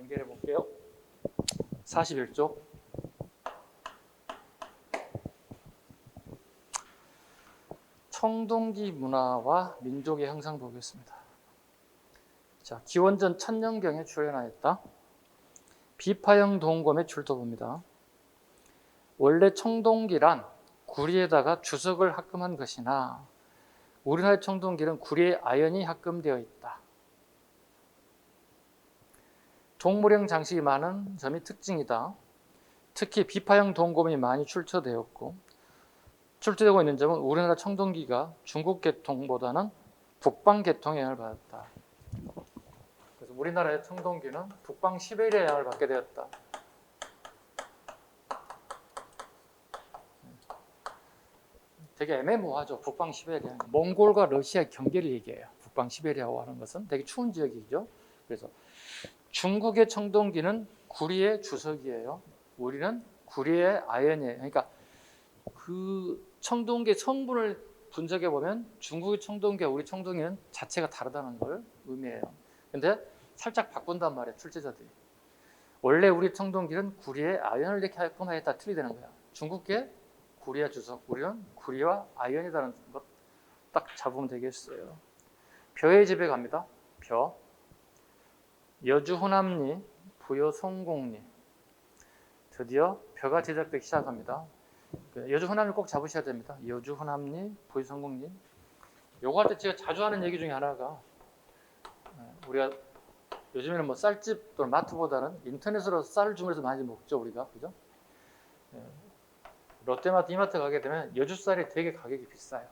연결해 볼게요. 41쪽. 청동기 문화와 민족의 형상 보겠습니다. 자, 기원전 1000년경에 출현하였다. 비파형 동검의 출토부입니다. 원래 청동기란 구리에다가 주석을 합금한 것이나 우리나라의 청동기는 구리에 아연이 합금되어 있다. 동물형 장식이 많은 점이 특징이다. 특히 비파형 동검이 많이 출토되고 있는 점은 우리나라 청동기가 중국 계통보다는 북방 계통의 영향을 받았다. 그래서 우리나라의 청동기는 북방 시베리아 영향을 받게 되었다. 되게 애매모호하죠. 북방 시베리아. 몽골과 러시아 경계를 얘기해요. 북방 시베리아라고 하는 것은 되게 추운 지역이죠. 그래서 중국의 청동기는 구리의 주석이에요. 우리는 구리의 아연이에요. 그러니까 그 청동기의 성분을 분석해 보면 중국의 청동기와 우리 청동기는 자체가 다르다는 걸 의미해요. 근데 살짝 바꾼단 말이에요. 출제자들이. 원래 우리 청동기는 구리에 아연을 이렇게 할거나 했다 틀리다는 거야. 중국계 구리와 주석, 우리는 구리와 아연이라는 것 딱 잡으면 되겠어요. 벼의 집에 갑니다. 벼. 여주 호남리, 부여 송곡리. 드디어 벼가 제작되기 시작합니다. 여주 호남리 꼭 잡으셔야 됩니다. 여주 호남리, 부여 송곡리. 요거 할 때 제가 자주 하는 얘기 중에 하나가 우리가 요즘에는 뭐 쌀집 또는 마트보다는 인터넷으로 쌀을 주문해서 많이 먹죠, 우리가. 그죠? 롯데마트, 이마트 가게 되면 여주 쌀이 되게 가격이 비싸요.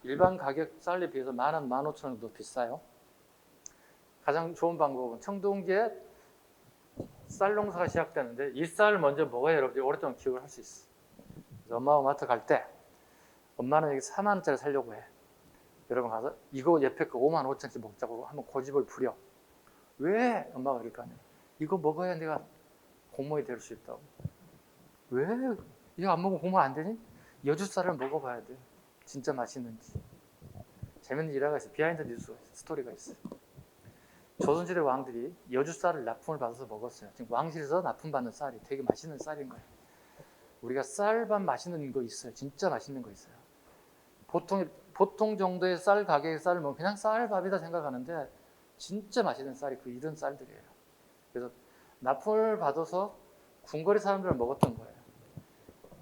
일반 가격 쌀에 비해서 10,000원, 15,000원 정도 비싸요. 가장 좋은 방법은 청동기에 쌀 농사가 시작되는데 이 쌀을 먼저 먹어야 여러분들이 오랫동안 기억을 할 수 있어. 그래서 엄마하고 마트 갈 때 엄마는 여기 4만 원짜리 사려고 해. 여러분 가서 이거 옆에 거 5만 5천원짜리 먹자고 하면 고집을 부려. 왜? 엄마가 그럴 거 아니야. 이거 먹어야 내가 공무원이 될 수 있다고. 왜? 이거 안 먹으면 공무원 안 되니? 여주 쌀을 먹어봐야 돼. 진짜 맛있는지. 재밌는 일화가 있어. 비하인드 뉴스 스토리가 있어요. 조선시대 왕들이 여주 쌀을 납품을 받아서 먹었어요. 지금 왕실에서 납품받는 쌀이 되게 맛있는 쌀인 거예요. 우리가 쌀밥 맛있는 거 있어요. 진짜 맛있는 거 있어요. 보통 정도의 쌀 가격의 쌀을 먹으면 그냥 쌀밥이다 생각하는데 진짜 맛있는 쌀이 이런 쌀들이에요. 그래서 납품을 받아서 궁궐의 사람들은 먹었던 거예요.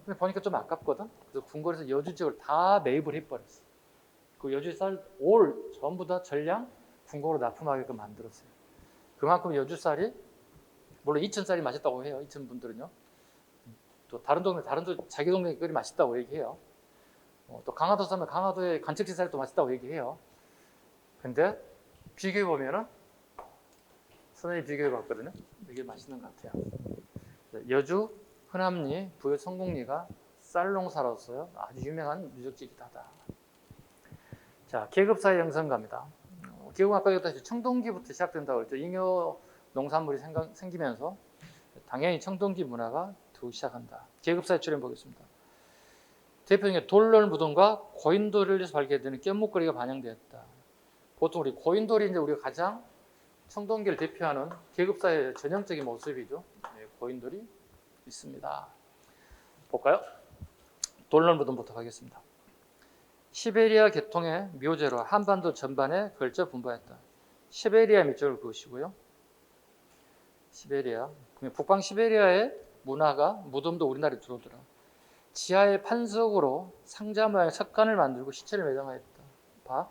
근데 보니까 좀 아깝거든. 그래서 궁궐에서 여주 지역을 다 매입을 해버렸어. 그 여주 쌀 올 전부 다 전량 궁궐로 납품하게끔 만들었어요. 그만큼 여주 쌀이 물론 이천 쌀이 맛있다고 해요. 이천 분들은요. 또 다른 동네 자기 동네 끓이 맛있다고 얘기해요. 또 강화도 사면 강화도의 간척지 쌀이 또 맛있다고 얘기해요. 근데 비교해 보면은 선생님이 비교해 봤거든요. 이게 맛있는 것 같아요. 여주 흔암리, 부여 송곡리가 쌀 농사로서요 아주 유명한 유적지이기도 하다. 자, 계급사회 형성갑니다. 계급은 아까 얘기했다시피 청동기부터 시작된다고 했죠. 잉여 농산물이 생기면서 당연히 청동기 문화가 들어오기 시작한다. 계급사회 출현 보겠습니다. 대표적인 돌널 무덤과 고인돌에서 발견되는 뼘목걸이가 반영되었다. 보통 우리 고인돌이 이제 우리가 가장 청동기를 대표하는 계급사회의 전형적인 모습이죠. 네, 고인돌이 있습니다. 볼까요? 돌널 무덤부터 가겠습니다. 시베리아 계통의 묘제로 한반도 전반에 걸쳐 분포했다. 시베리아 밑줄을 그으시고요. 시베리아. 북방 시베리아의 문화가 무덤도 우리나라에 들어오더라. 지하의 판석으로 상자 모양의 석관을 만들고 시체를 매장하였다. 봐.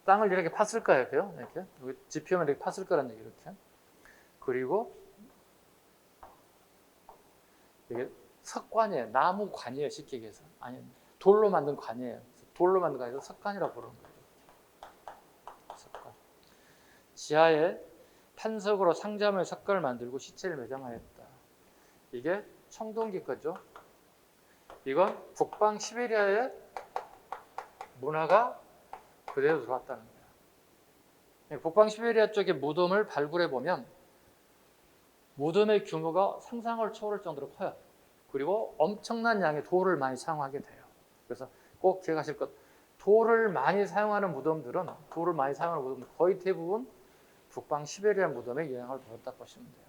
땅을 이렇게 팠을 거예요. 이렇게. 여기 지평을 이렇게 팠을 거란 얘기 이렇게. 그리고 이게 석관이에요. 나무 관이에요. 쉽게 얘기해서. 아니, 돌로 만든 관이에요. 돌로 만든 관에서 석관이라고 부르는 거예요. 석관. 지하에 판석으로 상자모의 석관을 만들고 시체를 매장하였다. 이게 청동기 거죠. 이건 북방 시베리아의 문화가 그대로 들어왔다는 거예요. 북방 시베리아 쪽의 무덤을 발굴해 보면 무덤의 규모가 상상을 초월할 정도로 커요. 그리고 엄청난 양의 돌을 많이 사용하게 돼요. 그래서 꼭 기억하실 것, 돌을 많이 사용하는 무덤들은 거의 대부분 북방 시베리아 무덤에 영향을 받았다 보시면 돼요.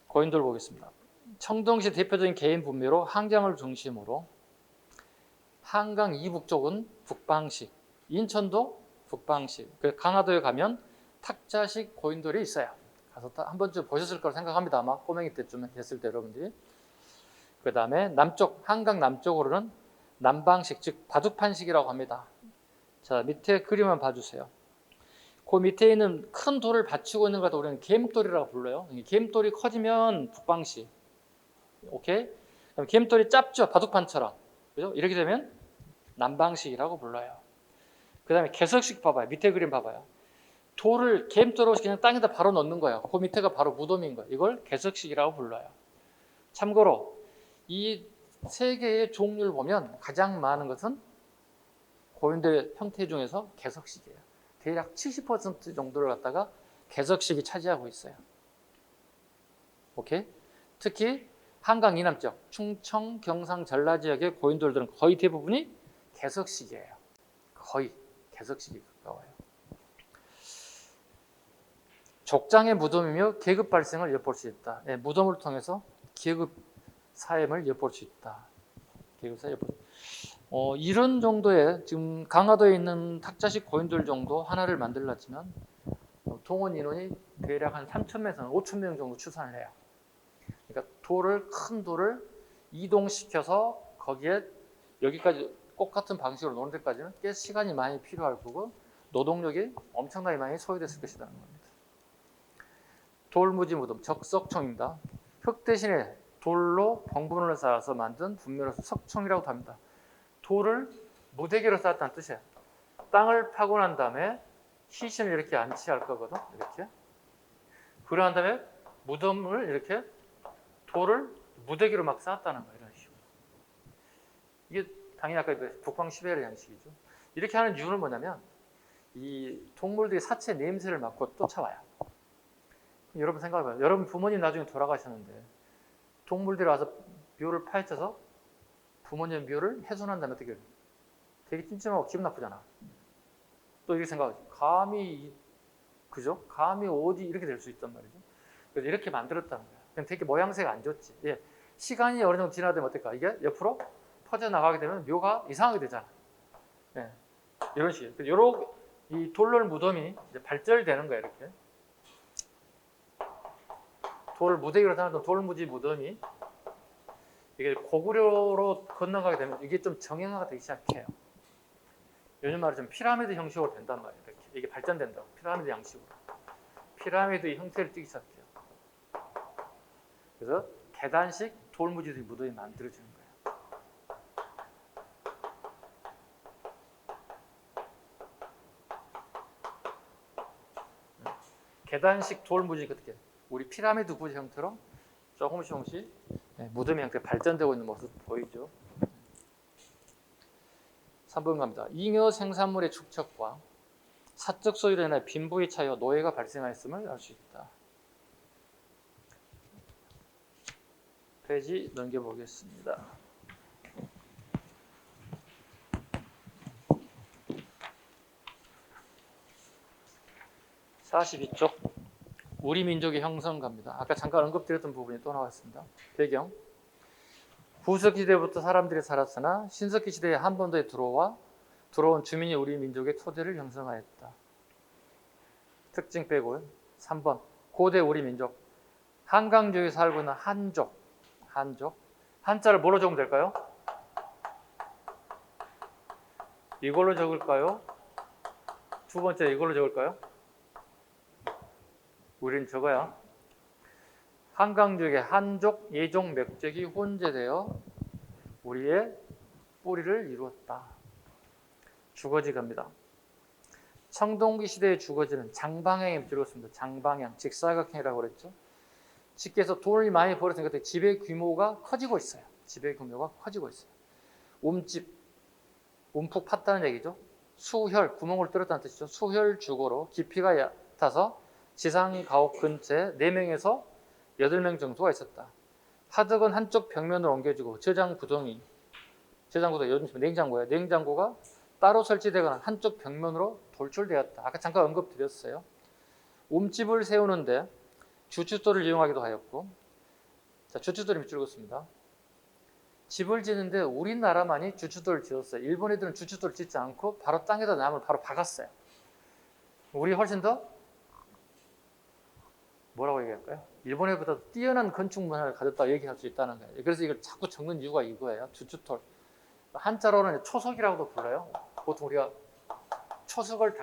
고인돌 보겠습니다. 청동시 대표적인 개인 분묘로 한강을 중심으로 한강 이북 쪽은 북방식, 인천도 북방식, 강화도에 가면 탁자식 고인돌이 있어요. 가서 한 번쯤 보셨을 거라 생각합니다. 아마 꼬맹이 때쯤 됐을 때 여러분들이. 그 다음에 남쪽, 한강 남쪽으로는 남방식, 즉 바둑판식이라고 합니다. 자, 밑에 그림만 봐주세요. 그 밑에 있는 큰 돌을 받치고 있는 것을 우리는 겜돌이라고 불러요. 겜돌이 커지면 북방식. 오케이? 그럼 겜돌이 짧죠? 바둑판처럼. 그죠? 이렇게 되면 남방식이라고 불러요. 그 다음에 개석식 봐봐요. 밑에 그림 봐봐요. 돌을 겜돌로 그냥 땅에다 바로 넣는 거예요. 그 밑에가 바로 무덤인 거예요. 이걸 개석식이라고 불러요. 참고로 이 세 개의 종류를 보면 가장 많은 것은 고인돌 형태 중에서 개석식이에요. 대략 70% 정도를 갖다가 개석식이 차지하고 있어요. 오케이? 특히 한강 이남쪽, 충청, 경상, 전라 지역의 고인돌들은 거의 대부분이 개석식이에요. 거의 개석식이 가까워요. 족장의 무덤이며 계급 발생을 엿볼 수 있다. 예, 무덤을 통해서 계급 사임을 엿볼 수 있다. 계급 사임 엿볼 수 있다. 이런 정도의 지금 강화도에 있는 탁자식 고인돌 정도 하나를 만들려면 동원 인원이 대략 한 3,000명에서 5,000명 정도 추산을 해요. 그러니까 큰 돌을 이동시켜서 거기에 여기까지 똑같은 방식으로 노는 데까지는 꽤 시간이 많이 필요할 거고 노동력이 엄청나게 많이 소요됐을 것이라는 겁니다. 돌무지 무덤, 적석총입니다. 흙 대신에 돌로 봉분을 쌓아서 만든 분묘로서 석총이라고 합니다. 돌을 무대기로 쌓았다는 뜻이에요. 땅을 파고 난 다음에 시신을 이렇게 안치할 거거든. 이렇게. 그러고 난 다음에 무덤을 이렇게 돌을 무대기로 막 쌓았다는 거예요. 이런 식으로. 이게 당연히 아까 북방 시베리아 양식이죠. 이렇게 하는 이유는 뭐냐면 이 동물들이 사체 냄새를 맡고 쫓아와요. 여러분 생각해봐요. 여러분 부모님 나중에 돌아가셨는데 동물들이 와서 묘를 파헤쳐서 부모님 묘를 훼손한다면 어떻게 해요? 되게 찜찜하고 기분 나쁘잖아. 또 이렇게 생각하죠. 감히 그죠? 감히 어디 이렇게 될 수 있단 말이죠. 그래서 이렇게 만들었다는 거예요. 그럼 되게 모양새가 안 좋지. 예. 시간이 어느 정도 지나면 어떨까? 이게 옆으로 퍼져나가게 되면 묘가 이상하게 되잖아. 예. 이런 식이에요. 이 돌로 무덤이 이제 발절되는 거예요. 이렇게. 돌 무대기로 쌓았던 돌무지 무덤이 이게 고구려로 건너가게 되면 이게 좀 정형화가 되기 시작해요. 요즘 말로 좀 피라미드 형식으로 된단 말이에요. 이렇게. 이게 발전된다고. 피라미드 양식으로. 피라미드의 형태를 띠기 시작해요. 그래서 계단식 돌무지 무덤이 만들어지는 거예요. 계단식 돌무지가 어떻게 우리 피라미드 구조 형태로 조금씩 무덤의 형태 발전되고 있는 모습 보이죠? 3번 갑니다. 잉여 생산물의 축척과 사적 소유로 인해 빈부의 차이와 노예가 발생하였음을 알 수 있다. 페이지 넘겨보겠습니다. (42쪽) 우리 민족의 형성가입니다. 아까 잠깐 언급드렸던 부분이 또 나왔습니다. 배경 구석기 시대부터 사람들이 살았으나 신석기 시대에 한반도에 들어온 주민이 우리 민족의 토대를 형성하였다. 특징 빼고요. 3번 고대 우리 민족 한강 지역에 살고 있는 한족 한자를 뭐로 적으면 될까요? 이걸로 적을까요? 두 번째 이걸로 적을까요? 우린 적어야 한강 지역의 한족, 예종, 맥족이 혼재되어 우리의 뿌리를 이루었다. 주거지 갑니다. 청동기 시대의 주거지는 장방향에 들었습니다. 장방향, 직사각형이라고 그랬죠. 집께서 돈을 많이 벌었으니까 집의 규모가 커지고 있어요. 집의 규모가 커지고 있어요. 움집, 움푹 팠다는 얘기죠. 수혈, 구멍을 뚫었다는 뜻이죠. 수혈 주거로 깊이가 얕아서 지상 가옥 근처에 4명에서 8명 정도가 있었다. 화덕은 한쪽 벽면으로 옮겨지고 저장구동이 요즘 냉장고예요. 냉장고가 따로 설치되거나 한쪽 벽면으로 돌출되었다. 아까 잠깐 언급드렸어요. 움집을 세우는데 주춧돌을 이용하기도 하였고, 자, 주춧돌이 밑줄 긋습니다. 집을 짓는데 우리나라만이 주춧돌을 지었어요. 일본 애들은 주춧돌을 짓지 않고 바로 땅에다 나무를 바로 박았어요. 우리 훨씬 더 뭐라고 얘기할까요? 일본 애보다 뛰어난 건축 문화를 가졌다고 얘기할 수 있다는 거예요. 그래서 이걸 자꾸 적는 이유가 이거예요. 주춧돌. 한자로는 초석이라고도 불러요. 보통 우리가 초석을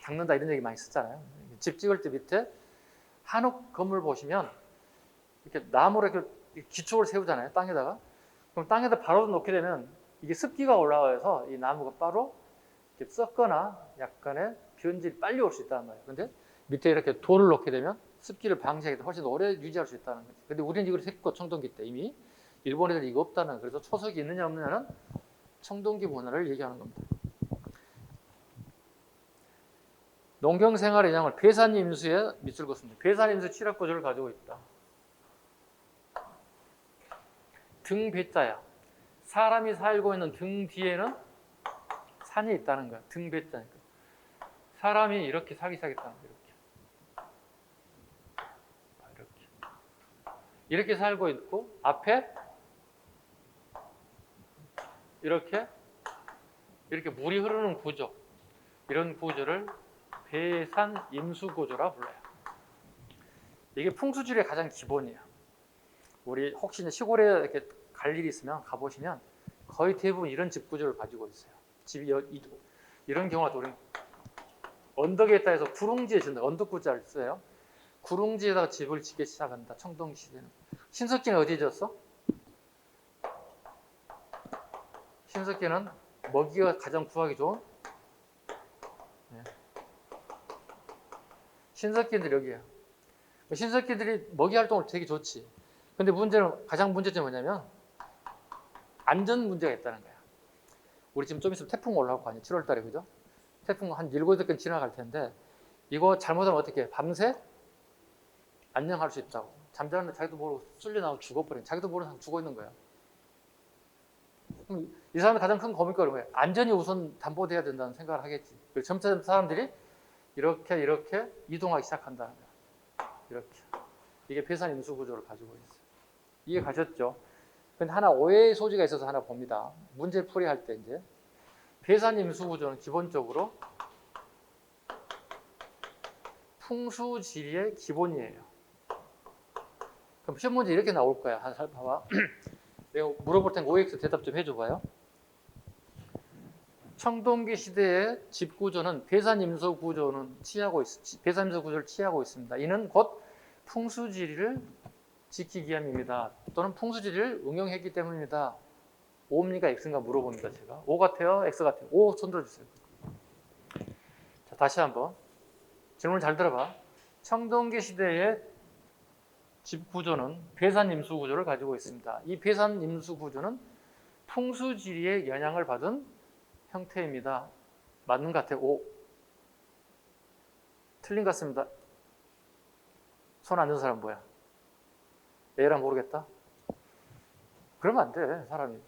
닦는다 이런 얘기 많이 쓰잖아요. 집 찍을 때 밑에 한옥 건물 보시면 이렇게 나무로 이렇게 기초를 세우잖아요. 땅에다가. 그럼 땅에다 바로 놓게 되면 이게 습기가 올라와서 이 나무가 바로 이렇게 썩거나 약간의 변질이 빨리 올 수 있다는 말이에요. 근데 밑에 이렇게 돌을 놓게 되면 습기를 방지하기 훨씬 오래 유지할 수 있다는 거죠. 근데 우리는 이걸 했고 청동기 때 이미 일본 애들이 이거 없다는, 그래서 초석이 있느냐 없느냐는 청동기 문화를 얘기하는 겁니다. 농경생활의 영향을 배산임수에 밑줄 긋습니다. 배산임수 칠합구조를 가지고 있다. 등 배자야. 사람이 살고 있는 등 뒤에는 산이 있다는 거야. 등 배자니까. 사람이 이렇게 살기 시작했다는 거야. 이렇게 살고 있고 앞에 이렇게 물이 흐르는 구조, 이런 구조를 배산임수구조라 불러요. 이게 풍수지리의 가장 기본이에요. 우리 혹시 시골에 이렇게 갈 일이 있으면 가보시면 거의 대부분 이런 집 구조를 가지고 있어요. 집이 이런 경우가 우리 언덕에 있다 해서 구릉지에 짓는다. 언덕 구자를 써요. 구릉지에다가 집을 짓기 시작한다. 청동기 시대는. 신석기는 어디에 지었어? 신석기는 먹이가 가장 구하기 좋은, 네. 신석기들이 여기야. 신석기들이 먹이 활동을 되게 좋지. 근데 가장 문제점이 뭐냐면 안전 문제가 있다는 거야. 우리 지금 좀 있으면 태풍 올라올 거 아니에요. 7월 달에, 그죠? 태풍 한 7, 8건 지나갈 텐데 이거 잘못하면 어떻게 해? 밤새 안녕할 수 있다고. 잠자는데 자기도 모르고 쓸려나고 죽어버린, 자기도 모르는 사람 죽어 있는 거야. 그럼 이 사람의 가장 큰 고민거리가 뭐예요? 안전이 우선 담보돼야 된다는 생각을 하겠지. 그래서 점차 사람들이 이렇게 이동하기 시작한다는 거야. 이렇게. 이게 배산임수구조를 가지고 있어요. 이해 가셨죠? 근데 하나 오해의 소지가 있어서 하나 봅니다. 문제 풀이할 때 이제 배산임수구조는 기본적으로 풍수지리의 기본이에요. 그럼 시험 문제 이렇게 나올 거야. 하나 봐봐. 내가 물어볼 테니까 OX 대답 좀 해줘봐요. 청동기 시대의 집 구조는 배산임수 구조를 취하고 있습니다. 이는 곧 풍수지리를 지키기 위함입니다. 또는 풍수지리를 응용했기 때문입니다. O입니까? X인가 물어봅니다. 제가. O 같아요? X 같아요? O 손 들어주세요. 자, 다시 한번 질문 잘 들어봐. 청동기 시대의 집 구조는 배산임수 구조를 가지고 있습니다. 이 배산임수 구조는 풍수지리의 영향을 받은 형태입니다. 맞는 것 같아요. O. 틀린 것 같습니다. 손 안 든 사람 뭐야? A라 모르겠다? 그러면 안 돼, 사람이.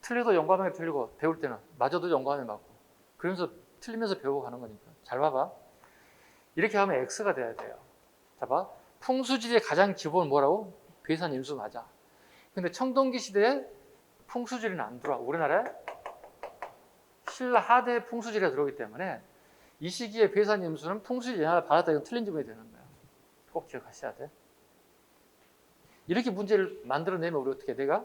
틀려도 용감하게 틀리고, 배울 때는 맞아도 용감하게 맞고, 그러면서 틀리면서 배우고 가는 거니까. 잘 봐봐. 이렇게 하면 X가 돼야 돼요. 자, 봐. 풍수지리의 가장 기본은 뭐라고? 배산임수 맞아. 근데 청동기 시대에 풍수지리는 안 들어와. 우리나라에 신라 하대 풍수지리가 들어오기 때문에 이 시기에 배산임수는 풍수지리 영향을 받았다. 이건 틀린 지문이 되는 거야. 꼭 기억하셔야 돼. 이렇게 문제를 만들어내면 우리 어떻게 내가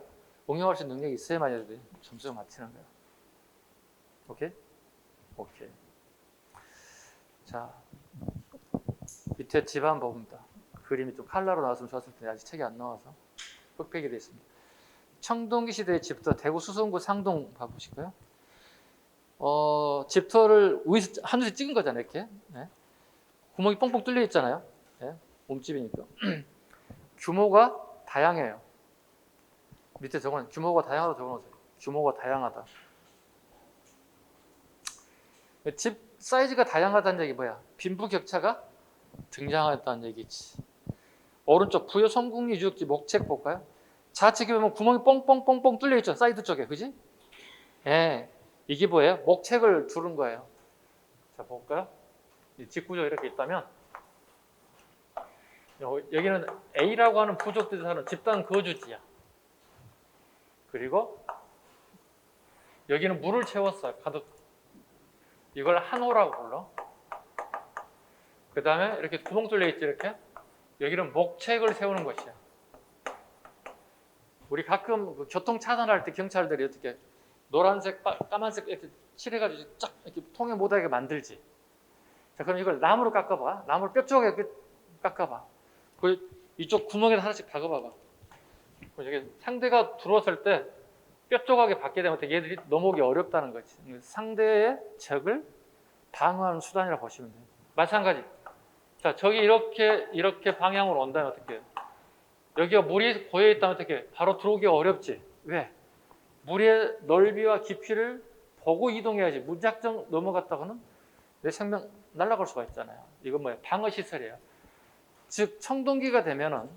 응용할 수 있는 능력이 있어야만 점수가 맞추는 거야. 오케이? 오케이. 자, 밑에 집안 봅니다. 그림이 좀 칼라로 나왔으면 좋았을 텐데 아직 책이 안 나와서 흑백이 되어 있습니다. 청동기 시대의 집터, 대구 수성구 상동 봐보실까요? 집터를 위에서 하늘에 찍은 거잖아요. 이렇게. 네. 구멍이 뻥뻥 뚫려 있잖아요. 네. 몸집이니까. 규모가 다양해요. 밑에 적어놓은 규모가 다양하다 적어놓으세요. 규모가 다양하다. 집 사이즈가 다양하다는 얘기 뭐야? 빈부격차가 등장했다는 얘기지. 오른쪽 부여 성국리 유적지 목책 볼까요? 좌측에 보면 구멍이 뻥뻥뻥뻥 뚫려 있죠. 사이드 쪽에, 그지? 예, 이게 뭐예요? 목책을 두른 거예요. 자, 볼까요? 직구조 이렇게 있다면 여기는 A라고 하는 부족들이 사는 집단 거주지야. 그리고 여기는 물을 채웠어요. 가득. 이걸 한호라고 불러. 그 다음에 이렇게 구멍 뚫려 있지, 이렇게. 여기는 목책을 세우는 것이야. 우리 가끔 그 교통 차선할 때 경찰들이 어떻게 노란색, 까만색 이렇게 칠해가지고 쫙 이렇게 통에 못하게 만들지. 자, 그럼 이걸 나무로 깎아봐. 나무를 뼈 쪽에 깎아봐. 그 이쪽 구멍에다 하나씩 박아봐봐. 여기 상대가 들어왔을 때 뼈 조각에 박게 되면 얘들이 넘어오기 어렵다는 거지. 상대의 적을 방어하는 수단이라고 보시면 돼요. 마찬가지. 자, 저기 이렇게 방향으로 온다면 어떻게 해요? 여기가 물이 고여 있다면 어떻게 해요? 바로 들어오기가 어렵지. 왜? 물의 넓이와 깊이를 보고 이동해야지. 무작정 넘어갔다가는 내 생명 날아갈 수가 있잖아요. 이건 뭐예요? 방어 시설이에요. 즉 청동기가 되면은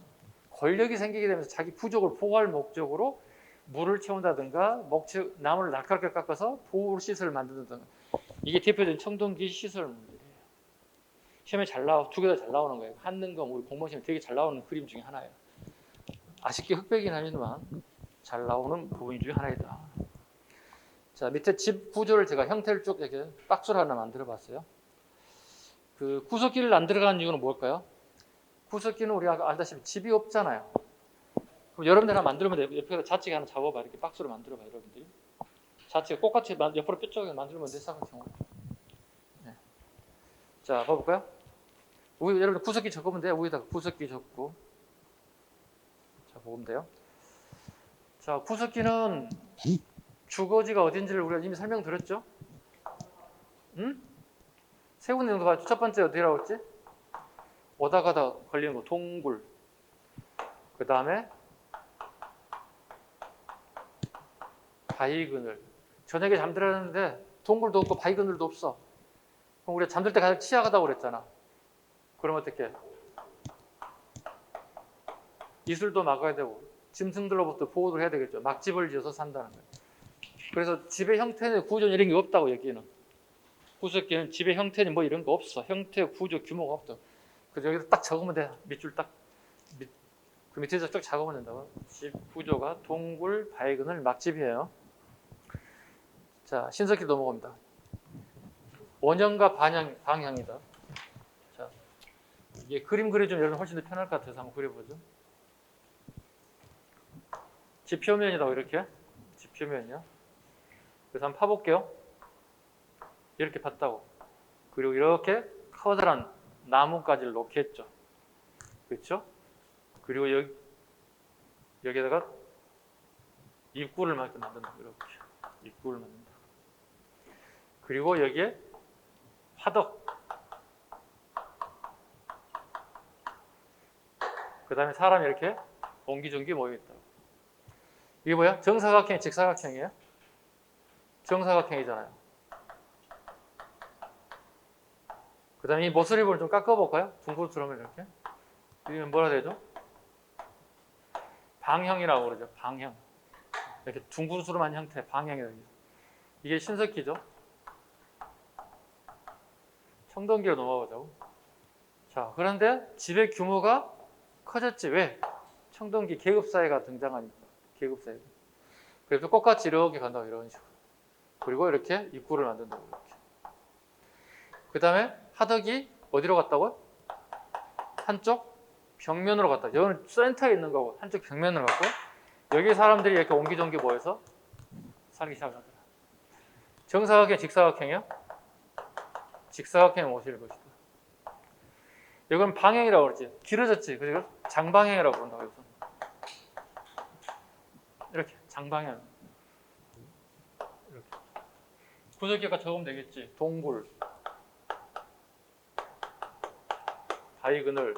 권력이 생기게 되면서 자기 부족을 보호할 목적으로 물을 채운다든가 나무를 날카롭게 깎아서 보호 시설을 만든다든가. 이게 대표적인 청동기 시설물이에요. 시험에 잘 나와, 두 개 다 잘 나오는 거예요. 한능검 우리 공무원 시험에 되게 잘 나오는 그림 중에 하나예요. 아쉽게 흑백이긴 하지만 잘 나오는 부분 중에 하나이다. 자, 밑에 집 구조를 제가 형태를 쭉 이렇게 박스로 하나 만들어 봤어요. 그 구석기를 안 들어가는 이유는 뭘까요? 구석기는 우리가 알다시피 집이 없잖아요. 그럼 여러분들 하나 만들면 돼요. 옆에다 자치기 하나 잡아봐. 이렇게 박스로 만들어봐, 여러분들이. 자치가 똑같이 옆으로 뾰족하게 만들면 돼, 사각형으로. 네. 자, 봐볼까요? 여러분들 구석기 적으면 돼요. 위에다가 구석기 적고. 자, 보면 돼요. 자, 구석기는 주거지가 어딘지를 우리가 이미 설명드렸죠? 응? 세 군데 정도 봐요. 첫 번째 어디라고 했지? 오다 가다 걸리는 거, 동굴. 그 다음에 바위 그늘. 저녁에 잠들었는데 동굴도 없고 바위 그늘도 없어. 그럼 우리가 잠들 때 가장 취약하다고 그랬잖아. 그럼 어떻게? 이슬도 막아야 되고 짐승들로부터 보호를 해야 되겠죠. 막집을 지어서 산다는 거예요. 그래서 집의 형태는 구조는 이런 게 없다고 여기는. 구석기는 집의 형태는 뭐 이런 거 없어. 형태, 구조, 규모가 없다. 그래서 여기서 딱 적으면 돼. 밑줄 딱. 그 밑에서 쭉 적으면 된다고. 집 구조가 동굴, 바위 그늘, 막집이에요. 자, 신석기 넘어갑니다. 원형과 방향이다. 자, 이게 그림 그려주면 여러분 훨씬 더 편할 것 같아서 한번 그려보죠. 지표면이라고 이렇게. 지표면이요. 그래서 한번 파볼게요. 이렇게 봤다고. 그리고 이렇게 커다란 나뭇가지를 놓겠죠. 그렇죠? 그리고 여기다가 입구를 만든다. 이렇게 입구를 만든다. 그리고 여기에 화덕. 그 다음에 사람이 이렇게 옹기종기 모여있다. 이게 뭐야? 정사각형, 직사각형이에요? 정사각형이잖아요. 그 다음에 이 모서리부를 좀 깎아볼까요? 둥글처럼 이렇게. 이건 뭐라 되죠? 방형이라고 그러죠. 방형. 이렇게 둥그스름한 형태, 방형이라고. 이게 신석기죠. 청동기로 넘어가자고. 자, 그런데 집의 규모가 커졌지. 왜? 청동기 계급사회가 등장하니까. 계급사회. 그래서 똑같이 이렇게 간다고 이런 식으로. 그리고 이렇게 입구를 만든다고 이렇게. 그 다음에 화덕이 어디로 갔다고요? 한쪽 벽면으로 갔다. 여기는 센터에 있는 거고 한쪽 벽면으로 갔고 여기 사람들이 이렇게 옹기종기 모여서 살기 시작하더라. 정사각형, 직사각형이요? 직사각형의 모습일 것이다. 이건 방향이라고 그러지. 길어졌지. 그래서 장방향이라고 부른다고 해서. 이렇게 장방향. 이렇게. 구석기가 적으면 되겠지. 동굴, 바위 그늘,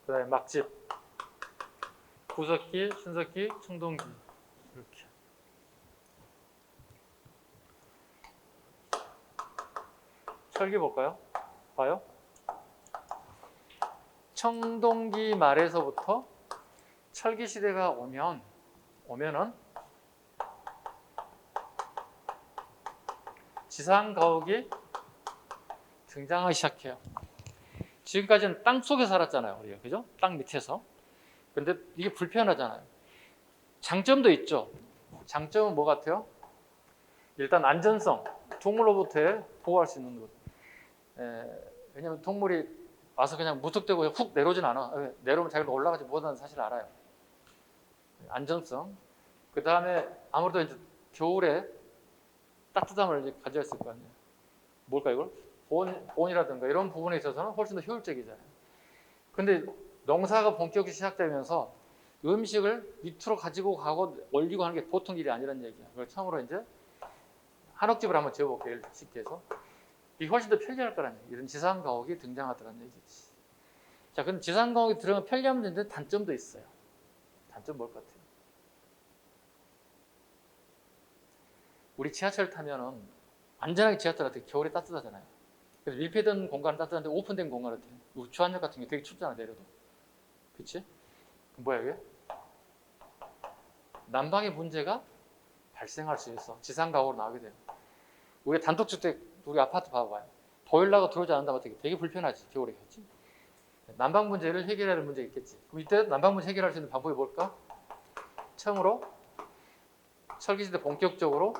그 다음에 막집, 구석기, 신석기, 청동기. 이렇게. 철기 볼까요? 봐요. 청동기 말에서부터 철기 시대가 오면은 지상 가옥이 등장하기 시작해요. 지금까지는 땅 속에 살았잖아요, 우리가. 그죠? 땅 밑에서. 근데 이게 불편하잖아요. 장점도 있죠. 장점은 뭐 같아요? 일단 안전성, 동물로부터 보호할 수 있는 것. 왜냐면 동물이 와서 그냥 무턱대고 훅 내려오진 않아. 내려오면 자기가 올라가지 못하는 사실을 알아요. 안전성. 그 다음에 아무래도 이제 겨울에 따뜻함을 이제 가져야 있을 거 아니에요. 뭘까 이걸? 보온이라든가 이런 부분에 있어서는 훨씬 더 효율적이잖아요. 근데 농사가 본격적으로 시작되면서 음식을 밑으로 가지고 가고 올리고 하는 게 보통 일이 아니라는 얘기야. 그걸 처음으로 이제 한옥집을 한번 지어볼게요. 쉽게 해서. 이게 훨씬 더 편리할 거라는 얘기. 이런 지상 가옥이 등장하더라는 얘기지. 자, 근데 지상 가옥이 들어가면 편리하면 되는데 단점도 있어요. 단점 뭘 것 같아요? 우리 지하철 타면은 안전하게 지하철 같은 게 겨울에 따뜻하잖아요. 그래서 밀폐된 공간은 따뜻한데 오픈된 공간은 주한역 같은 게 되게 춥잖아, 내려도. 그치? 뭐야 이게? 난방의 문제가 발생할 수 있어. 지상 가옥으로 나오게 돼요. 우리 단독주택, 우리 아파트 봐봐요. 보일러가 들어오지 않는다면 되게 불편하지, 겨울에. 그치? 난방 문제를 해결하는 문제가 있겠지. 그럼 이때 난방 문제 해결할 수 있는 방법이 뭘까? 처음으로 설계 시대 본격적으로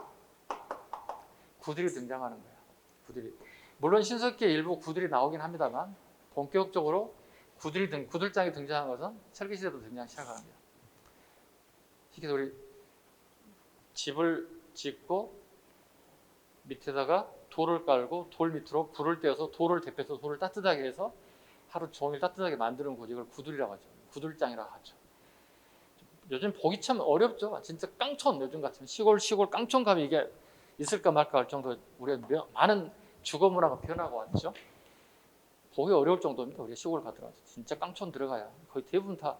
구들이 등장하는 거야. 구들이. 물론 신석기에 일부 구들이 나오긴 합니다만 본격적으로 구들장이 등장한 것은 설계 시대부터 등장하기 시작하는 거야. 쉽게 우리 집을 짓고 밑에다가 돌을 깔고 돌 밑으로 불을 떼어서 돌을 데펴서 돌을 따뜻하게 해서 하루 종일 따뜻하게 만드는 거지. 이걸 구들이라고 하죠. 구들장이라고 하죠. 요즘 보기 참 어렵죠. 진짜 깡촌, 요즘 같은 시골 깡촌 가면 이게 있을까 말까 할 정도로 우리가 많은 주거 문화가 변화가 왔죠. 보기 어려울 정도입니다. 우리가 시골 가더라도 진짜 깡촌 들어가야 거의 대부분 다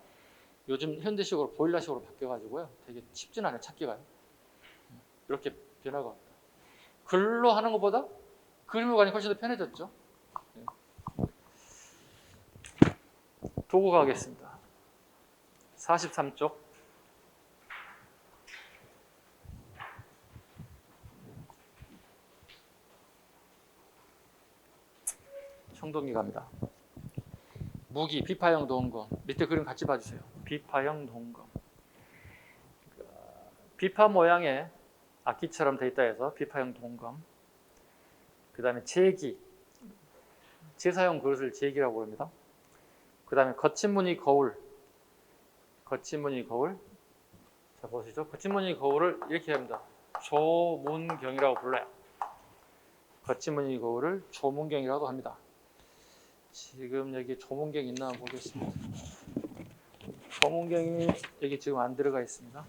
요즘 현대식으로 보일러식으로 바뀌어가지고요. 되게 쉽진 않아요, 찾기가요. 이렇게 변화가 왔다. 글로 하는 것보다 그림으로 가니까 훨씬 더 편해졌죠. 도구 가겠습니다. 43쪽. 청동기 갑니다. 무기, 비파형 도움검. 밑에 그림 같이 봐주세요. 비파형 도움검. 비파 모양의 악기처럼 돼 있다 해서 비파형 도움검. 그 다음에 제기. 제사용 그릇을 제기라고 부릅니다. 그 다음에 거친 무늬 거울. 거친 무늬 거울. 자, 보시죠. 거친 무늬 거울을 이렇게 합니다. 조문경이라고 불러요. 거친 무늬 거울을 조문경이라고 합니다. 지금 여기 조문경 있나 한번 보겠습니다. 조문경이 여기 지금 안 들어가 있습니다.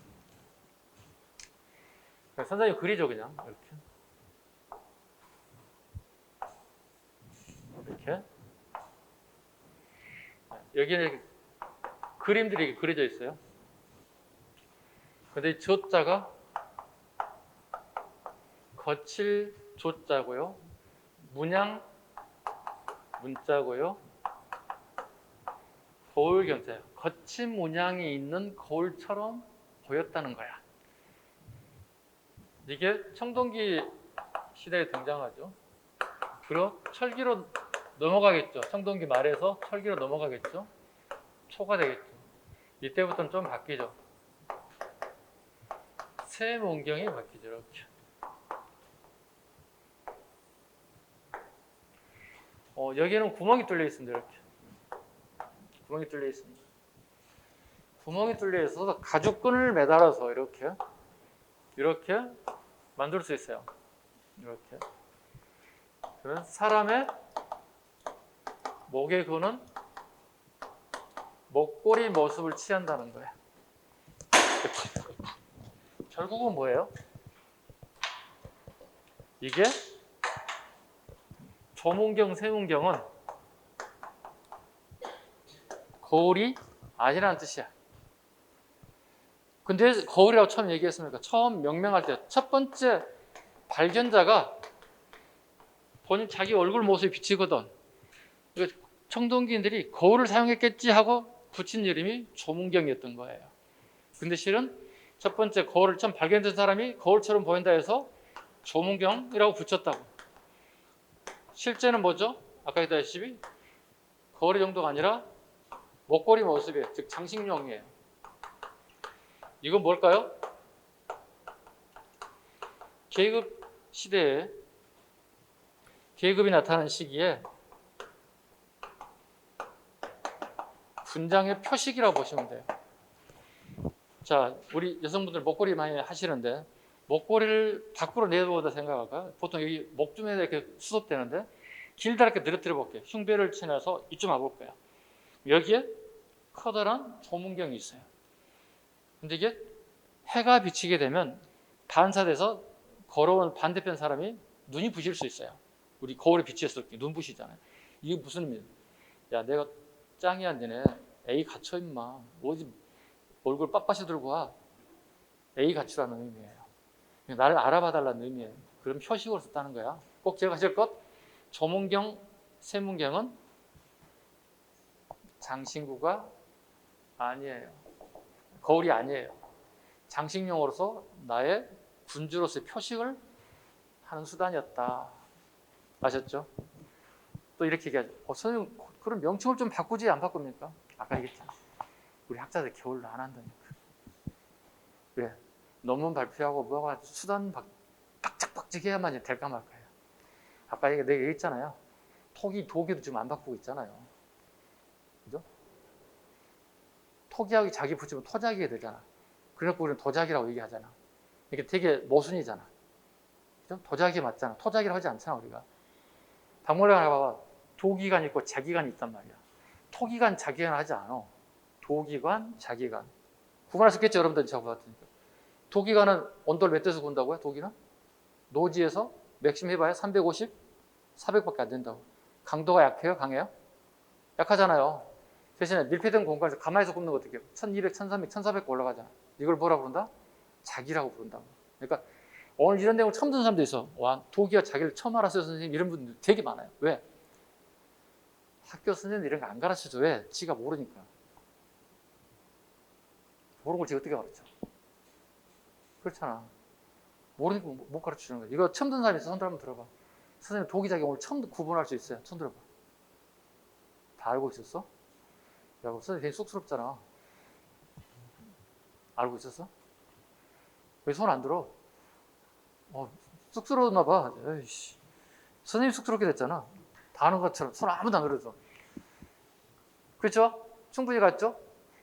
선생님 그리죠, 그냥 이렇게. 여기는 그림들이 그려져 있어요. 근데 이 조자가 거칠 조자고요, 문양 문자고요, 거울 경자예요. 거친 문양이 있는 거울처럼 보였다는 거야. 이게 청동기 시대에 등장하죠. 그리고 철기로 넘어가겠죠. 청동기 말에서 철기로 넘어가겠죠. 초가 되겠죠. 이때부터는 좀 바뀌죠. 세문경이 바뀌죠. 이렇게. 여기는 구멍이 뚫려 있습니다. 이렇게. 구멍이 뚫려 있습니다. 구멍이 뚫려 있어서 가죽끈을 매달아서 이렇게 만들 수 있어요. 이렇게. 그러면 사람의 목에 거는 목걸이 모습을 취한다는 거예요. 결국은 뭐예요? 이게 조문경, 세문경은 거울이 아니라는 뜻이야. 근데 거울이라고 처음 얘기했으니까 처음 명명할 때 첫 번째 발견자가 본인 자기 얼굴 모습이 비치거든. 청동기인들이 거울을 사용했겠지 하고 붙인 이름이 조문경이었던 거예요. 근데 실은 첫 번째 거울을 처음 발견된 사람이 거울처럼 보인다 해서 조문경이라고 붙였다고. 실제는 뭐죠? 아까 했다시피 거리 정도가 아니라 먹거리 모습이에요. 즉 장식용이에요. 이건 뭘까요? 계급 시대에 계급이 나타나는 시기에 분장의 표식이라고 보시면 돼요. 자, 우리 여성분들 목걸이 많이 하시는데 목걸이를 밖으로 내보다 생각할까요? 보통 여기 목쯤에 이렇게 수습되는데 길다랗게 늘어뜨려 볼게요. 흉배를 지나서 이쯤 와볼 거예요. 여기에 커다란 조문경이 있어요. 근데 이게 해가 비치게 되면 반사돼서 걸어온 반대편 사람이 눈이 부실 수 있어요. 우리 거울에 비치했을 때 눈 부시잖아요. 이게 무슨 의미예요? 야, 내가 짱이 안 되네. A 갖춰 임마. 어디 얼굴 빳빳이 들고 와. A 갖추라는 의미예요. 나를 알아봐달라는 의미예요. 그럼 표식으로 썼다는 거야. 꼭 기억하실 것. 조문경, 세문경은 장신구가 아니에요. 거울이 아니에요. 장식용으로서 나의 군주로서의 표식을 하는 수단이었다. 아셨죠? 또 이렇게 얘기하죠. 선생님, 그럼 명칭을 좀 바꾸지 안 바꿉니까? 아까 얘기했잖아. 우리 학자들 겨울로 안 한다니까. 왜? 논문 발표하고 뭐가 수단 빡짝빡짝 해야만 될까 말까요. 아까 내가 얘기했잖아요. 도기도 지금 안 바꾸고 있잖아요. 그죠? 토기하기 자기 붙이면 토자기가 되잖아. 그래서 우리는 도자기라고 얘기하잖아. 이게 되게 모순이잖아. 그죠? 도자기 맞잖아. 토자기라고 하지 않잖아, 우리가. 박물관 가봐. 도기관 있고 자기관이 있단 말이야. 토기관, 자기관 하지 않아. 도기관, 자기관. 구분하셨겠죠, 여러분들 저거 같으니까. 도기관은 온도를 몇 도에서 군다고요? 도기는? 노지에서 맥심 해봐야 350, 400밖에 안 된다고. 강도가 약해요? 강해요? 약하잖아요. 대신에 밀폐된 공간에서 가만히서 굽는 거 어떻게 해요? 1200, 1300, 1400 올라가잖아. 이걸 뭐라 부른다? 자기라고 부른다고. 그러니까 오늘 이런 내용을 처음 듣는 사람도 있어. 와, 도기가 자기를 처음 알았어요, 선생님. 이런 분들 되게 많아요. 왜? 학교 선생님들 이런 거 안 가르쳐줘. 왜? 지가 모르니까. 모르는 걸 지가 어떻게 가르쳐? 그렇잖아. 모르니까 못 가르쳐주는 거야. 이거 처음 듣는 사람이 있어. 손 들어 한번 들어봐. 선생님, 도기 자기 오늘 처음 구분할 수 있어요. 손 들어봐. 다 알고 있었어? 야, 선생님 되게 쑥스럽잖아. 알고 있었어? 왜 손 안 들어? 쑥스러웠나 봐. 에이씨. 선생님 쑥스럽게 됐잖아. 다 아는 것처럼 손 아무도 안 들어줘. 그렇죠? 충분히 갔죠?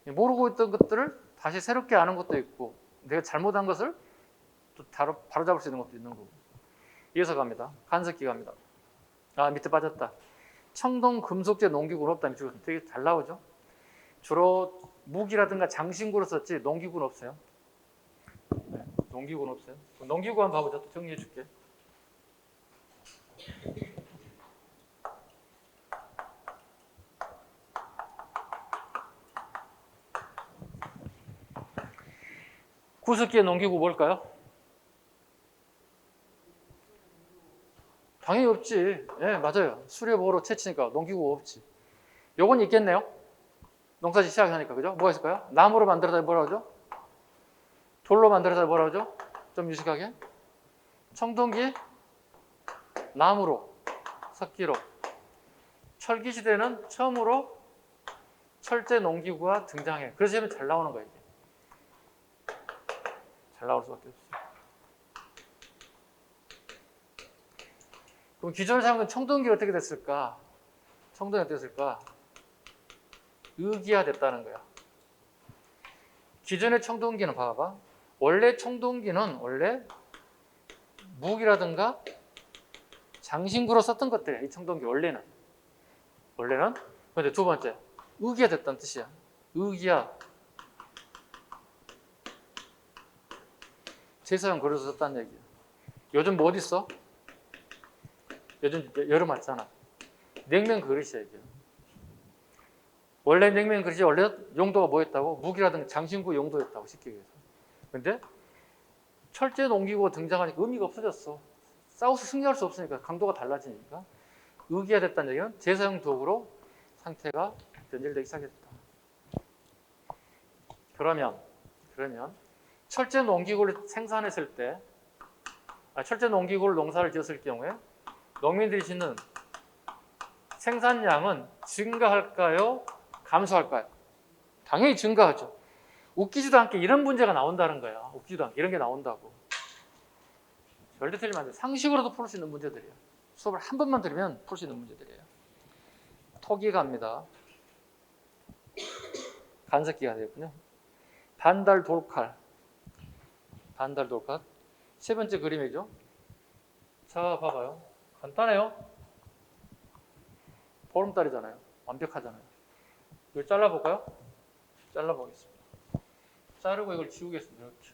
모르고 있던 것들을 다시 새롭게 아는 것도 있고 내가 잘못한 것을 또 바로잡을 수 있는 것도 있는 거고. 이어서 갑니다. 간섭기 갑니다. 아, 밑에 빠졌다. 청동 금속재 농기구는 없다. 되게 잘 나오죠? 주로 무기라든가 장신구로 썼지 농기구는 없어요. 네, 농기구는 없어요. 농기구 한번 봐보자. 또 정리해 줄게. 구석기의 농기구 뭘까요? 당연히 없지. 예, 맞아요. 수렵으로 채치니까 농기구가 없지. 요건 있겠네요. 농사짓기 시작하니까, 그죠? 뭐가 있을까요? 나무로 만들어서 뭐라 그러죠? 돌로 만들어서 뭐라 그러죠? 좀 유식하게. 청동기, 나무로, 석기로. 철기 시대는 처음으로 철제 농기구가 등장해. 그래서 잘 나오는 거예요. 이게. 잘 나올 수밖에 없어요. 그럼 기존에 사용된 청동기가 어떻게 됐을까? 청동이 어떻게 됐을까? 의기화됐다는 거야. 기존의 청동기는 봐봐. 원래 청동기는 원래 무기라든가 장신구로 썼던 것들이야. 이 청동기 원래는. 그런데 두 번째, 의기화됐다는 뜻이야. 의기화. 제사용 그릇을 썼다는 얘기야. 요즘 뭐 어디 있어? 요즘 여름 왔잖아. 냉면 그릇이야 이게. 원래 냉면 그릇이 원래 용도가 뭐였다고? 무기라든가 장신구 용도였다고 쉽게 얘기해서. 근데 철제 농기구가 등장하니까 의미가 없어졌어. 싸워서 승리할 수 없으니까 강도가 달라지니까 의기화됐다는 얘기는 제사용 도구로 상태가 변질되기 시작했다. 그러면 철제 농기구를 생산했을 때, 철제 농기구를 농사를 지었을 경우에 농민들이 짓는 생산량은 증가할까요? 감소할까요? 당연히 증가하죠. 웃기지도 않게 이런 문제가 나온다는 거야. 웃기지도 않게 이런 게 나온다고. 절대 틀리면 안 돼. 상식으로도 풀 수 있는 문제들이에요. 수업을 한 번만 들으면 풀 수 있는 문제들이에요. 토기 갑니다. 간섭기가 되겠군요. 반달 돌칼. 반달 돌칼. 세 번째 그림이죠. 자, 봐봐요. 간단해요. 보름달이잖아요. 완벽하잖아요. 이걸 잘라볼까요? 잘라보겠습니다. 자르고 이걸 지우겠습니다. 이렇게.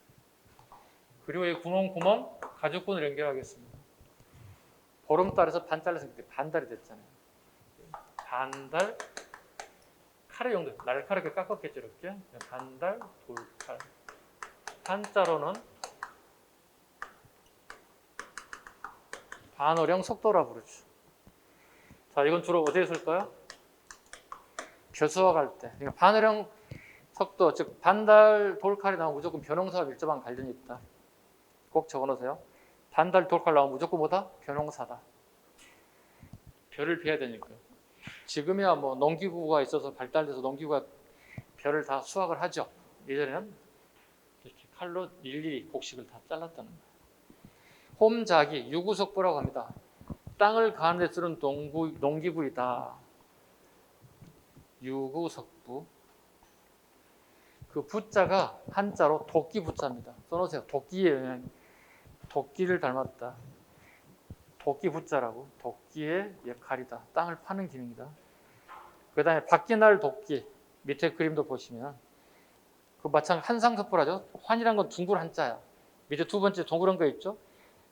그리고 이 구멍 가죽끈을 연결하겠습니다. 보름달에서 반 잘라서 반달이 됐잖아요. 반달 칼의 용도 날카롭게 깎았겠죠. 이렇게 반달 돌칼. 한자로는 반월형 속도라 부르죠. 자, 이건 주로 어디에 쓸까요? 교수학할 때. 그러니까 반월형 속도, 즉 반달 돌칼이 나오면 무조건 변형사와 밀접한 관련이 있다. 꼭 적어놓으세요. 반달 돌칼 나오면 무조건 뭐다? 변형사다. 별을 피해야 되니까요. 지금이야 뭐 농기구가 있어서 발달돼서 농기구가 별을 다 수확을 하죠. 예전에는 이렇게 칼로 일일이 곡식을 다 잘랐다는 거예요. 홈자기, 유구석부라고 합니다. 땅을 가는 데 쓰는 농기구이다. 유구석부. 그 부자가 한자로 도끼 부자입니다. 써놓으세요. 도끼의 도끼를 닮았다. 도끼 부자라고. 도끼의 역할이다. 땅을 파는 기능이다. 그 다음에 바퀴날 도끼. 밑에 그림도 보시면 그 마찬가지 한상석부라죠. 환이란 건 둥글 한자야. 밑에 두 번째 동그란 거 있죠.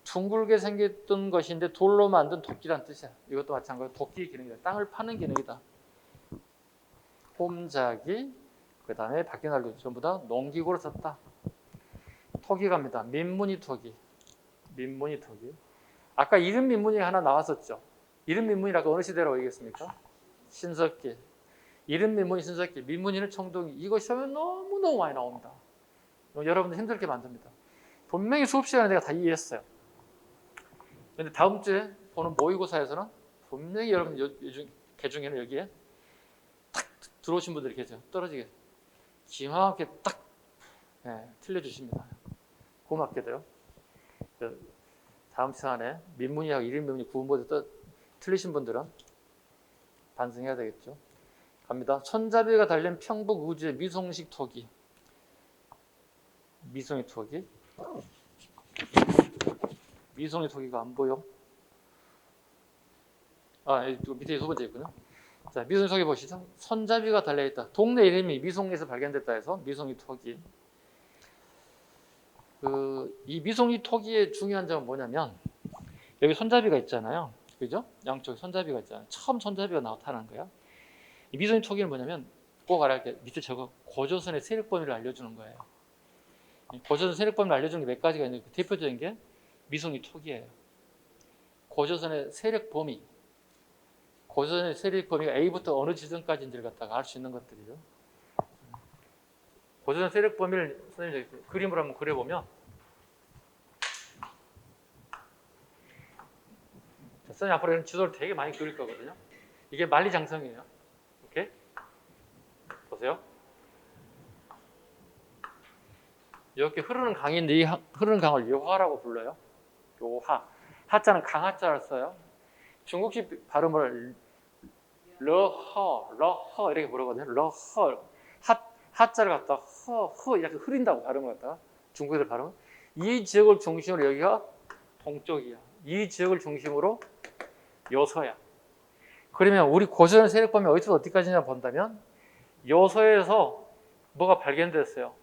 둥글게 생겼던 것인데 돌로 만든 도끼란 뜻이야. 이것도 마찬가지로 도끼의 기능이다. 땅을 파는 기능이다. 홈자기, 그 다음에 바퀴날도 전부 다 농기구로 썼다. 토기 갑니다. 민무늬 토기. 민무늬 토기. 아까 이름 민무늬 하나 나왔었죠. 이름 민무늬라고 어느 시대라고 얘기했습니까? 신석기. 이름 민무늬, 신석기. 민무늬는 청동기. 이거 시험에 너무너무 많이 나옵니다. 여러분들 힘들게 만듭니다. 분명히 수업 시간에 내가 다 이해했어요. 근데 다음 주에 보는 모의고사에서는 분명히 여러분 개 중에는 여기에 딱 들어오신 분들이 계세요. 떨어지게. 기막하게 딱 틀려주십니다. 고맙게도요. 다음 시간에 민문이하고 이름 민문이 구분모두 틀리신 분들은 반성해야 되겠죠. 갑니다. 손잡이가 달린 평북 우주의 미송식 토기. 미송이 토기. 미송이 토기가 안 보여? 밑에 두 번째 있군요. 자, 미송이 토기 보시죠. 손잡이가 달려있다. 동네 이름이 미송리에서 발견됐다 해서 미송이 토기. 이 미송이 토기의 중요한 점은 뭐냐면 여기 손잡이가 있잖아요. 그죠? 양쪽에 손잡이가 있잖아요. 처음 손잡이가 나타나는 거야. 이 미송이 토기는 뭐냐면 꼭 알아야 돼. 밑에 저거 고조선의 세력 범위를 알려주는 거예요. 고조선 세력 범위를 알려주는 게 몇 가지가 있는데 대표적인 게 미송이 토기예요. 고조선의 세력 범위. 고조선의 세력 범위가 A부터 어느 지점까지인지를 갖다가 알 수 있는 것들이죠. 고조선 세력 범위를 선생님 그림으로 한번 그려보면 선생님 앞으로 이런 지도를 되게 많이 그릴 거거든요. 이게 만리장성이에요. 오케이? 보세요. 이렇게 흐르는 강인데 이 흐르는 강을 요하라고 불러요. 요하. 하자는 강하자를 써요. 중국식 발음을 러허 이렇게 부르거든요. 러허. 하자를 갖다 허 이렇게 흐린다고 발음을 갖다가 중국애들 발음. 이 지역을 중심으로 여기가 동쪽이야. 이 지역을 중심으로 요서야. 그러면 우리 고조선 세력범위 어디서 어디까지냐 본다면 요서에서 뭐가 발견됐어요.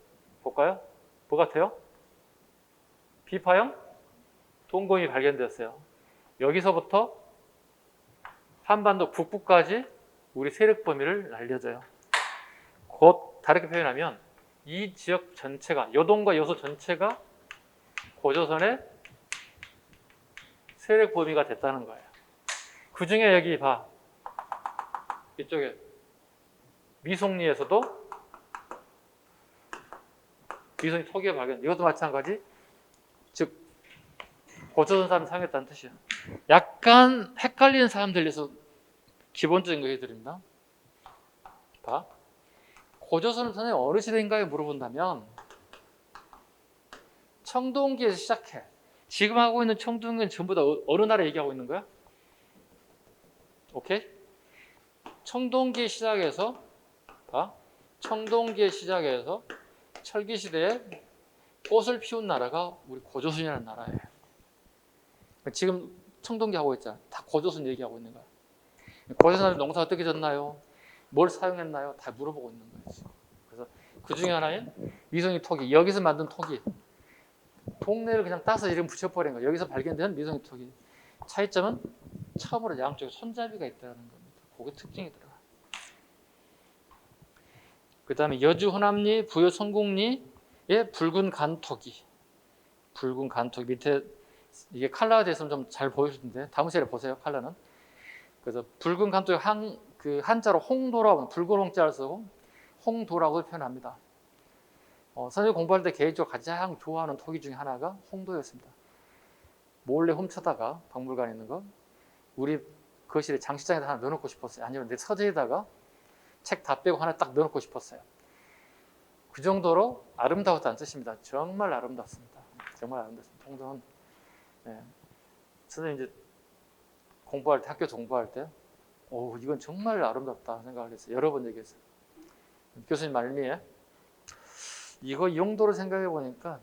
볼까요? 뭐 같아요? 비파형 동공이 발견됐어요. 여기서부터 한반도 북부까지 우리 세력 범위를 알려줘요. 곧 다르게 표현하면 이 지역 전체가 요동과 요소 전체가 고조선의 세력 범위가 됐다는 거예요. 그 중에 여기 봐. 이쪽에 미송리에서도 미송리 토기가 발견. 이것도 마찬가지. 즉 고조선 사람 사용했다는 뜻이에요. 약간 헷갈리는 사람들 위해서 기본적인 거 해드립니다. 봐. 고조선은 선생님 어느 시대인가에 물어본다면 청동기에서 시작해. 지금 하고 있는 청동기는 전부 다 어느 나라 얘기하고 있는 거야? 오케이? 청동기에 시작해서 봐. 청동기에 시작해서 철기 시대에 꽃을 피운 나라가 우리 고조선이라는 나라예요. 지금 청동기 하고 있잖아. 다 고조선 얘기하고 있는 거야. 고조선은 농사 어떻게 졌나요? 뭘 사용했나요? 다 물어보고 있는 거예요. 그래서 그 중에 하나인 미송이 토기. 여기서 만든 토기. 동네를 그냥 따서 이름 붙여버린 거예요. 여기서 발견된 미송이 토기. 차이점은 처음으로 양쪽에 손잡이가 있다는 겁니다. 그게 특징이더라. 그 다음에 여주 호남리, 부여 성공리의 붉은 간토기. 붉은 간토기 밑에 이게 컬러가 돼서 좀 잘 보일 텐데 다음 시간에 보세요. 컬러는. 그래서 붉은 간토기 그 한자로 홍도라고 붉은 홍자를 쓰고 홍도라고 표현합니다. 선생님 공부할 때 개인적으로 가장 좋아하는 토기 중에 하나가 홍도였습니다. 몰래 훔쳐다가 박물관에 있는 거 우리 거실에 장식장에다 하나 넣어놓고 싶었어요. 아니면 내 서재에다가 책 다 빼고 하나 딱 넣어놓고 싶었어요. 그 정도로 아름다웠다는 뜻입니다. 정말 아름답습니다. 정말 아름답습니다. 홍도는 선생님 이제 공부할 때 학교 공부할 때 이건 정말 아름답다 생각을 했어요. 여러 번 얘기했어요. 교수님 말미에 이거 용도로 생각해 보니까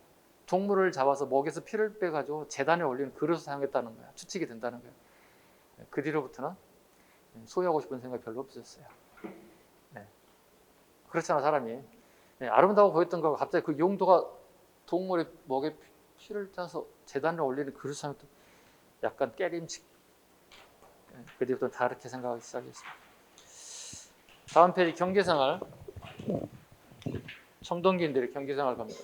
동물을 잡아서 목에서 피를 빼가지고 재단에 올리는 그릇을 사용했다는 거야. 추측이 된다는 거야. 그 뒤로부터는 소유하고 싶은 생각이 별로 없었어요. 그렇잖아 사람이. 아름다워 보였던 거가 갑자기 그 용도가 동물의 목에 피를 짜서 재단에 올리는 그릇을 사용했던 약간 깨림칙. 그 뒤부터는 다르게 생각하기 시작했습니다. 다음 페이지 경제생활. 청동기인들의 경제생활 갑니다.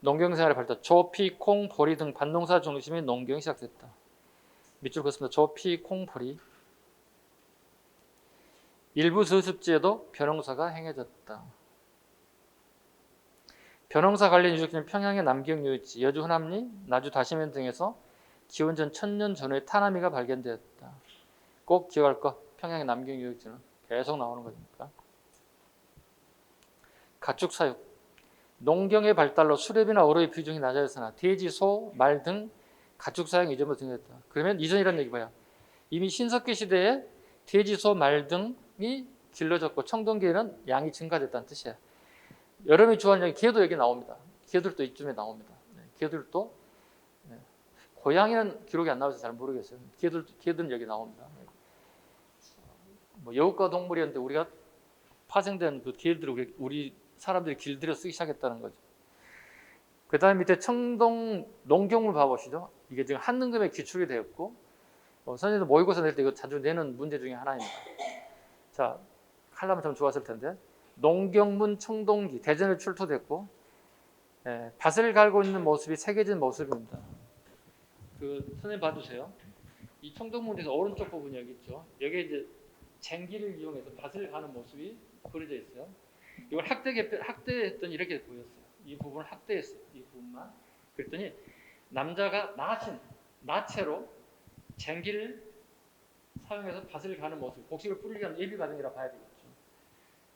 농경생활의 발달, 조피, 콩, 보리 등 밭농사 중심의 농경이 시작됐다. 밑줄 그렇습니다. 조피, 콩, 보리. 일부 서습지에도 벼농사가 행해졌다. 벼농사 관련 유적지는 평양의 남경유역지, 여주 호남리, 나주 다시면 등에서 기원전 1000년 전후의 타나미가 발견되었다. 꼭 기억할 것, 평양의 남경유역지는 계속 나오는 거니까. 가축 사육. 농경의 발달로 수렵이나 어로의 비중이 낮아졌으나 돼지, 소, 말 등 가축 사육 이전부터 증가했다. 그러면 이전이라는 얘기 뭐야? 이미 신석기 시대에 돼지, 소, 말 등이 길러졌고 청동기에는 양이 증가됐다는 뜻이야. 여러분이 좋아하는 얘기 개도 여기 나옵니다. 개들도 이쯤에 나옵니다. 개들도 고양이는 기록이 안 나와서 잘 모르겠어요. 개들은 여기 나옵니다. 뭐 여우과 동물이었는데 우리가 파생된 그 개들을 우리 사람들이 길들여 쓰기 시작했다는 거죠. 그 다음 밑에 청동 농경물 봐보시죠. 이게 지금 한능금에 기출이 되었고 선생님도 모의고사 낼 때 이거 자주 내는 문제 중에 하나입니다. 자, 칼라면 참 좋았을 텐데 농경문 청동기 대전에 출토됐고 밭을 갈고 있는 모습이 새겨진 모습입니다. 그 선생님 봐주세요. 이 청동문에서 오른쪽 부분이 여기 있죠. 여기에 이제 쟁기를 이용해서 밭을 가는 모습이 그려져 있어요. 이걸 학대했더니 이렇게 보였어요. 이 부분을 학대했어요. 이 부분만. 그랬더니 남자가 나체로 쟁기를 사용해서 밭을 가는 모습, 곡식을 뿌리기 위한 예비 과정이라 봐야 되겠죠.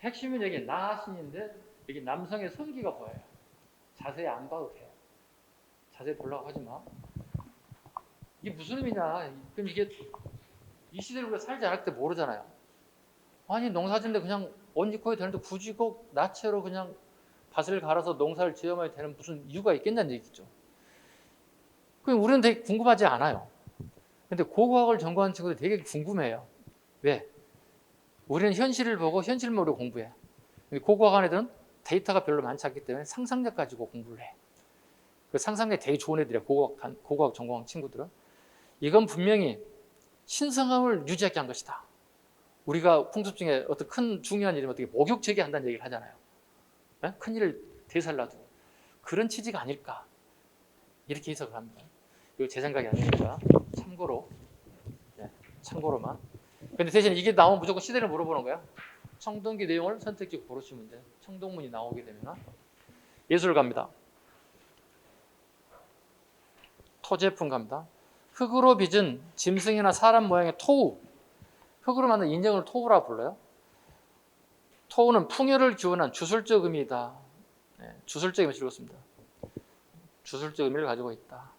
핵심은 여기 나신인데 여기 남성의 성기가 보여요. 자세히 안 봐도 돼요. 자세히 보려고 하지 마. 이게 무슨 의미냐? 그럼 이게 이 시대를 우리가 살지 않을 때 모르잖아요. 아니 농사짓는데 그냥 옷 입고 해도 되는데 굳이 꼭 나체로 그냥 밭을 갈아서 농사를 지어야 되는 무슨 이유가 있겠냐는 얘기죠. 그럼 우리는 되게 궁금하지 않아요. 근데 고고학을 전공하는 친구들이 되게 궁금해요. 왜? 우리는 현실을 보고 현실물로 공부해. 근데 고고학 애들은 데이터가 별로 많지 않기 때문에 상상력 가지고 공부를 해. 그 상상력이 되게 좋은 애들이야. 고고학 전공한 친구들은. 이건 분명히 신성함을 유지하게 한 것이다. 우리가 풍습 중에 어떤 큰 중요한 일이면 어떻게 목욕제기 한다는 얘기를 하잖아요. 네? 큰 일을 대사를 놔두고 그런 취지가 아닐까 이렇게 해석을 합니다. 이거 제 생각이 아니니까 참고로 참고로만. 근데 대신 이게 나오면 무조건 시대를 물어보는 거야. 청동기 내용을 선택적 고르시면 돼. 청동문이 나오게 되면 예술 갑니다. 토제품 갑니다. 흙으로 빚은 짐승이나 사람 모양의 토우, 흙으로 만든 인형을 토우라 불러요. 토우는 풍요를 기원한 주술적 의미이다. 주술적 의미를 읽었습니다. 주술적 의미를 가지고 있다.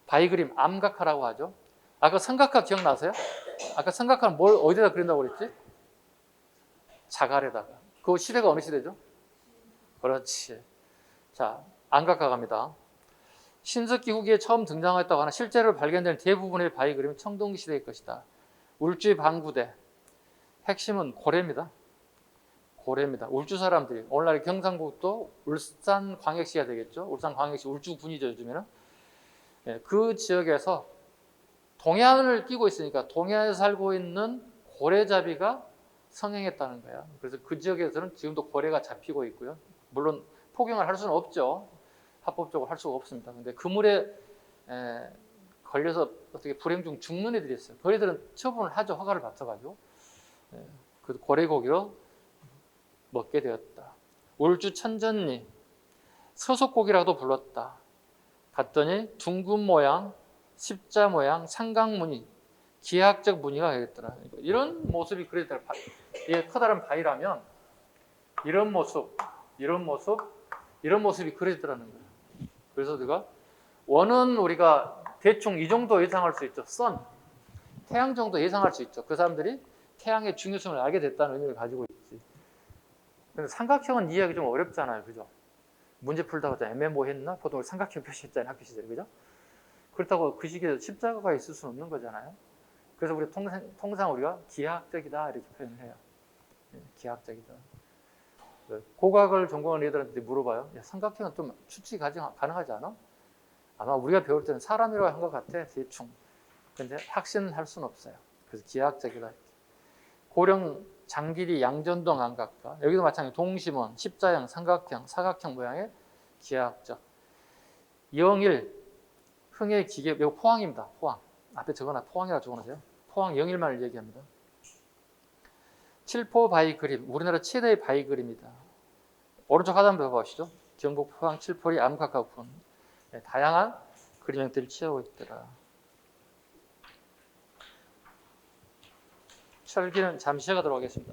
바위 그림, 암각화라고 하죠. 아까 삼각화 기억나세요? 아까 삼각화는 뭘 어디다 그린다고 그랬지? 자갈에다가. 그 시대가 어느 시대죠? 그렇지. 자, 암각화 갑니다. 신석기 후기에 처음 등장했다고 하는 실제로 발견된 대부분의 바위 그림은 청동기 시대의 것이다. 울주의 방구대. 핵심은 고래입니다. 고래입니다. 울주 사람들이 오늘날 경상북도 울산광역시가 되겠죠. 울산광역시 울주군이죠 요즘에는. 그 지역에서 동해안을 끼고 있으니까 동해안에 살고 있는 고래잡이가 성행했다는 거야. 그래서 그 지역에서는 지금도 고래가 잡히고 있고요. 물론 포경을 할 수는 없죠. 합법적으로 할 수가 없습니다. 근데 그물에 걸려서 어떻게 불행 중 죽는 애들이 있어요. 그 애들은 처분을 하죠. 허가를 받아가지고. 그 고래고기로 먹게 되었다. 울주 천전리, 서속고기라고도 불렀다. 갔더니 둥근 모양, 십자 모양, 삼각무늬, 기하학적 무늬가 되겠더라. 이런 모습이 그려있더라. 이게 커다란 바위라면 이런 모습, 이런 모습이 그려있더라는 거예요. 그래서 내가 원은 우리가 대충 이 정도 예상할 수 있죠. 선, 태양 정도 예상할 수 있죠. 그 사람들이 태양의 중요성을 알게 됐다는 의미를 가지고 있지. 근데 삼각형은 이해하기 좀 어렵잖아요. 그죠? 문제 풀다가 좀 애매모호했나? 보통 삼각형 표시했잖아요. 학교 시절에. 그죠? 그렇다고 그 시기에 십자가가 있을 수는 없는 거잖아요. 그래서 우리 통상 우리가 기하학적이다 이렇게 표현을 해요. 기하학적이다. 고각을 전공하는 애들한테 물어봐요. 야, 삼각형은 좀 추측이 가능하지 않아? 아마 우리가 배울 때는 사람이라고 한 것 같아. 대충. 근데 확신은 할 수는 없어요. 그래서 기하학적이다. 고령 장길이 양전동 안각과 여기도 마찬가지 동심원, 십자형, 삼각형, 사각형 모양의 기하학적. 영일, 흥의 기계, 이거 포항입니다. 포항. 앞에 적어놔. 포항이라고 적어놓으세요. 포항 영일만을 얘기합니다. 칠포 바위 그림, 우리나라 최대의 바위 그림이다. 오른쪽 하단부 보시죠. 경북 포항 칠포리 암각화군. 다양한 그림 형태를 취하고 있더라. 철기는 잠시 가도록 하겠습니다.